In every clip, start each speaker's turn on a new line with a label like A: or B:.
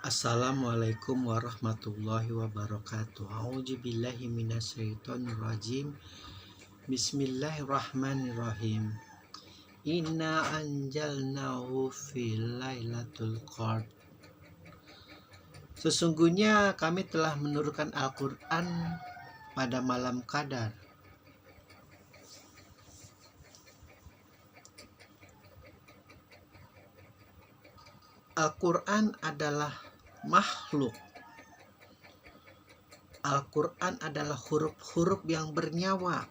A: Assalamualaikum warahmatullahi wabarakatuh. A'udzubillahi minasyaitonirrajim. Bismillahirrahmanirrahim. Inna anjalnahu fil lailatul qadr. Sesungguhnya kami telah menurunkan Al-Quran pada malam Qadar. Al-Quran adalah makhluk. Al-Quran adalah huruf-huruf yang bernyawa,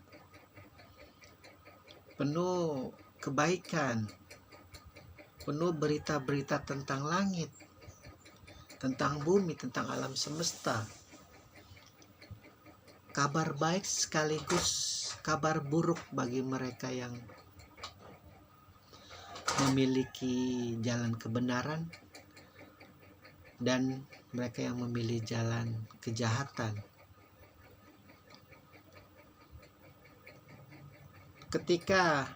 A: penuh kebaikan, penuh berita-berita tentang langit, tentang bumi, tentang alam semesta. Kabar baik sekaligus kabar buruk bagi mereka yang memiliki jalan kebenaran dan mereka yang memilih jalan kejahatan. Ketika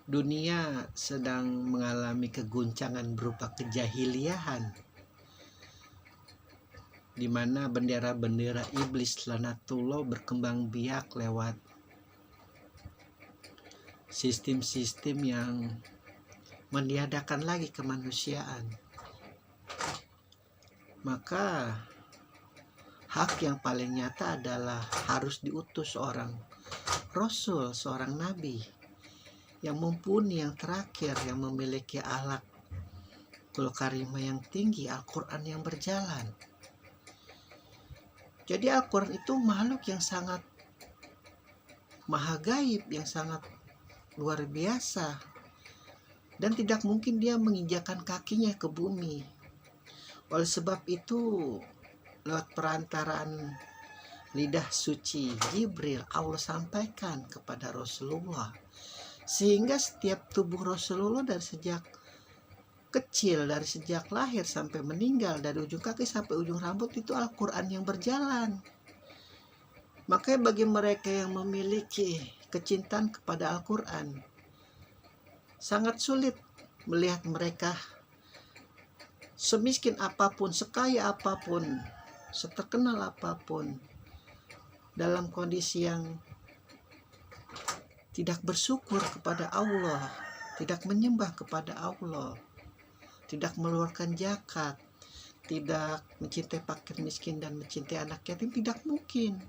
A: dunia sedang mengalami keguncangan berupa kejahiliahan, di mana bendera-bendera iblis lanatullah berkembang biak lewat sistem-sistem yang meniadakan lagi kemanusiaan, maka hak yang paling nyata adalah harus diutus seorang rasul, seorang nabi yang mumpuni, yang terakhir, yang memiliki akhlakul karimah yang tinggi, Al-Quran yang berjalan. Jadi Al-Quran itu makhluk yang sangat maha gaib, yang sangat luar biasa, dan tidak mungkin dia menginjakan kakinya ke bumi. Oleh sebab itu, lewat perantaraan lidah suci Jibril, Allah sampaikan kepada Rasulullah, sehingga setiap tubuh Rasulullah dari sejak kecil, dari sejak lahir sampai meninggal, dari ujung kaki sampai ujung rambut, itu Al-Quran yang berjalan. Makanya bagi mereka yang memiliki kecintaan kepada Al-Quran, sangat sulit melihat mereka semiskin apapun, sekaya apapun, seterkenal apapun, dalam kondisi yang tidak bersyukur kepada Allah, tidak menyembah kepada Allah, tidak mengeluarkan zakat, tidak mencintai fakir miskin dan mencintai anak yatim. Tidak mungkin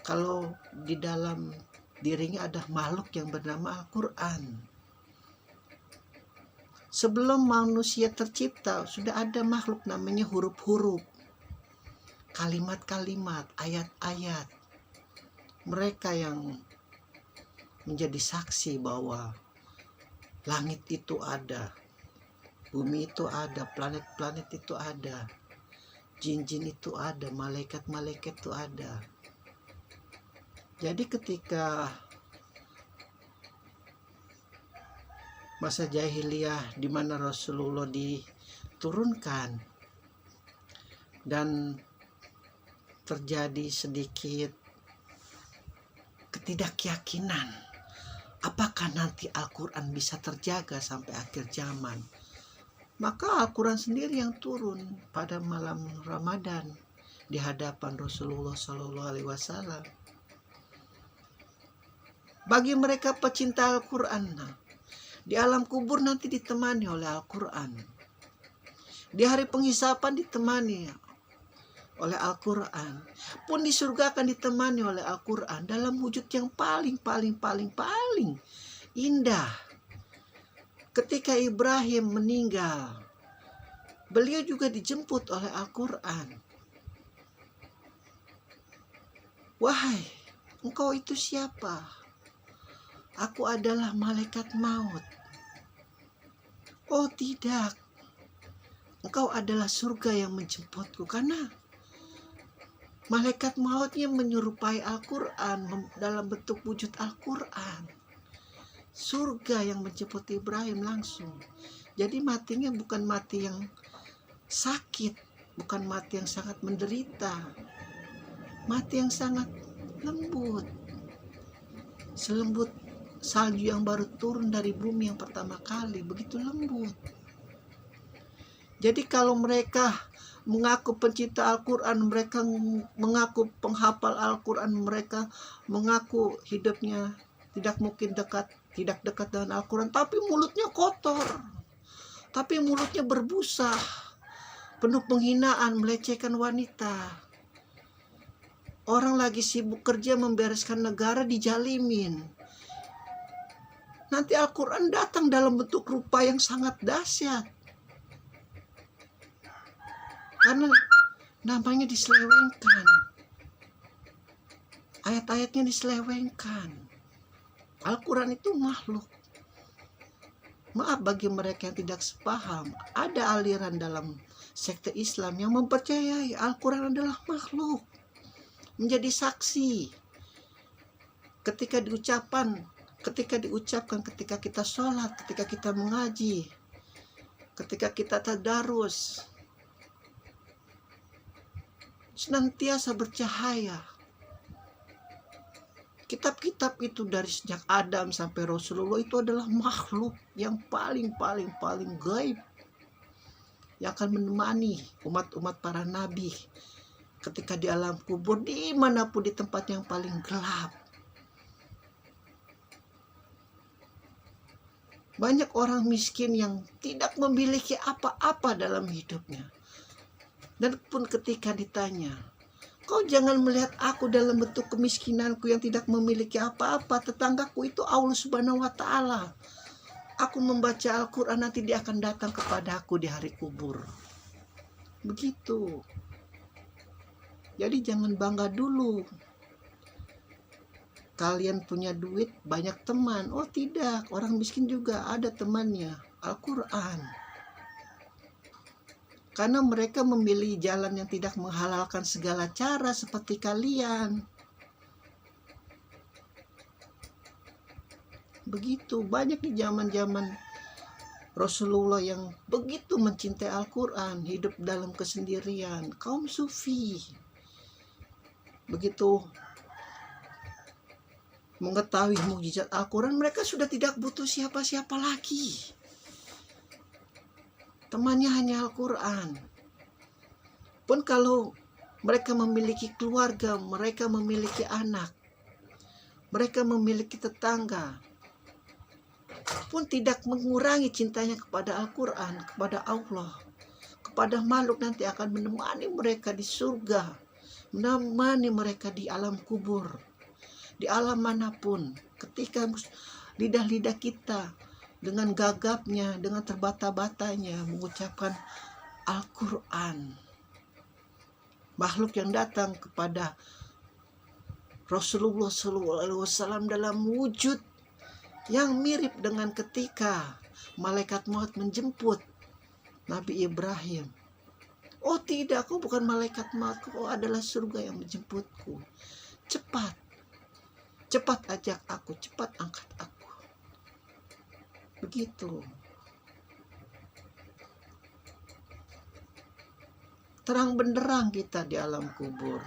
A: kalau di dalam dirinya ada makhluk yang bernama Al-Quran. Sebelum manusia tercipta, sudah ada makhluk namanya huruf-huruf, kalimat-kalimat, ayat-ayat. Mereka yang menjadi saksi bahwa langit itu ada, bumi itu ada, planet-planet itu ada, jin-jin itu ada, malaikat-malaikat itu ada. Jadi ketika masa jahiliyah di mana Rasulullah diturunkan dan terjadi sedikit ketidakyakinan, apakah nanti Al-Quran bisa terjaga sampai akhir zaman, maka Al-Quran sendiri yang turun pada malam Ramadan di hadapan Rasulullah SAW. Bagi mereka pecinta Al-Quran, di alam kubur nanti ditemani oleh Al-Quran, di hari penghisapan ditemani oleh Al-Quran, pun di surga akan ditemani oleh Al-Quran dalam wujud yang paling indah. Ketika Ibrahim meninggal, beliau juga dijemput oleh Al-Quran. Wahai, engkau itu siapa? Aku adalah malaikat maut. Oh tidak, engkau adalah surga yang menjemputku. Karena malaikat mautnya menyerupai Al-Quran dalam bentuk wujud Al-Quran. Surga yang menjemput Ibrahim langsung. Jadi matinya bukan mati yang sakit, bukan mati yang sangat menderita, mati yang sangat lembut, selembut salju yang baru turun dari bumi yang pertama kali, begitu lembut. Jadi kalau mereka mengaku pencipta Al-Quran, mereka mengaku penghafal Al-Quran, mereka mengaku hidupnya tidak dekat dengan Al-Quran, tapi mulutnya kotor, tapi mulutnya berbusa, penuh penghinaan, melecehkan wanita. Orang lagi sibuk kerja membereskan negara, dijalimin. Nanti Al-Quran datang dalam bentuk rupa yang sangat dahsyat. Karena namanya diselewengkan. Ayat-ayatnya diselewengkan. Al-Quran itu makhluk. Maaf bagi mereka yang tidak sepaham. Ada aliran dalam sekte Islam yang mempercayai Al-Quran adalah makhluk. Menjadi saksi ketika diucapkan, ketika kita sholat, ketika kita mengaji, ketika kita tadarus, senantiasa bercahaya. Kitab-kitab itu dari sejak Adam sampai Rasulullah itu adalah makhluk yang paling gaib, yang akan menemani umat-umat para nabi ketika di alam kubur, dimanapun di tempat yang paling gelap. Banyak orang miskin yang tidak memiliki apa-apa dalam hidupnya. Dan pun ketika ditanya, kau jangan melihat aku dalam bentuk kemiskinanku yang tidak memiliki apa-apa. Tetanggaku itu Allah Subhanahu wa Ta'ala. Aku membaca Al-Quran, nanti dia akan datang kepadaku di hari kubur. Begitu. Jadi jangan bangga dulu. Kalian punya duit, banyak teman. Oh tidak, orang miskin juga ada temannya, Al-Quran. Karena mereka memilih jalan yang tidak menghalalkan segala cara seperti kalian. Begitu, banyak di zaman-zaman Rasulullah yang begitu mencintai Al-Quran, hidup dalam kesendirian, kaum sufi. Begitu mengetahui mukjizat Al-Quran, mereka sudah tidak butuh siapa-siapa lagi. Temannya hanya Al-Quran. Pun kalau mereka memiliki keluarga, mereka memiliki anak, mereka memiliki tetangga, pun tidak mengurangi cintanya kepada Al-Quran, kepada Allah, kepada makhluk nanti akan menemani mereka di surga, menemani mereka di alam kubur, di alam manapun. Ketika lidah-lidah kita dengan gagapnya, dengan terbata-batanya mengucapkan Al-Quran, makhluk yang datang kepada Rasulullah SAW dalam wujud yang mirip dengan ketika malaikat maut menjemput Nabi Ibrahim. Oh tidak, aku bukan malaikat maut, kau adalah surga yang menjemputku. Cepat ajak aku, cepat angkat aku. Begitu. Terang benderang kita di alam kubur.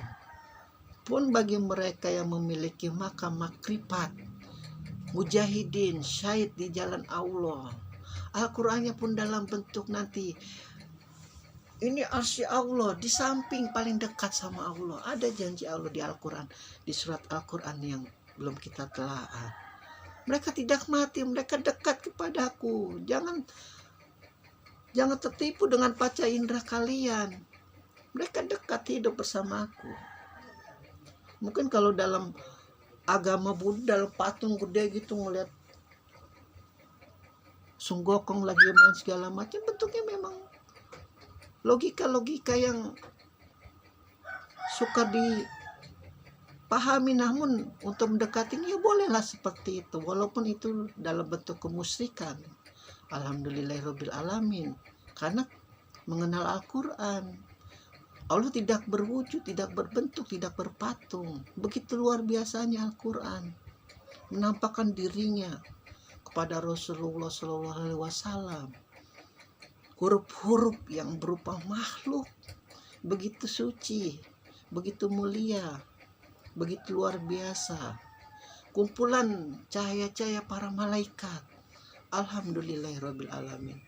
A: Pun bagi mereka yang memiliki makam makrifat, mujahidin, syahid di jalan Allah, Al-Qurannya pun dalam bentuk nanti ini arsy Allah, di samping paling dekat sama Allah. Ada janji Allah di Al-Quran, di surat Al-Quran yang belum kita telaah. Mereka tidak mati, mereka dekat kepadaku. Jangan tertipu dengan panca indera kalian. Mereka dekat, hidup bersama aku. Mungkin kalau dalam agama Buddha, dalam patung gede gitu, ngeliat sunggokong lagi main segala macam, bentuknya memang logika yang suka dipahami. Namun untuk mendekatinya ya bolehlah seperti itu, walaupun itu dalam bentuk kemusyrikan. Alhamdulillahirabbil alamin, karena mengenal Al-Quran. Allah tidak berwujud, tidak berbentuk, tidak berpatung. Begitu luar biasanya Al-Quran menampakkan dirinya kepada Rasulullah SAW. Huruf-huruf yang berupa makhluk, begitu suci, begitu mulia, begitu luar biasa. Kumpulan cahaya-cahaya para malaikat. Alhamdulillahirabbil alamin.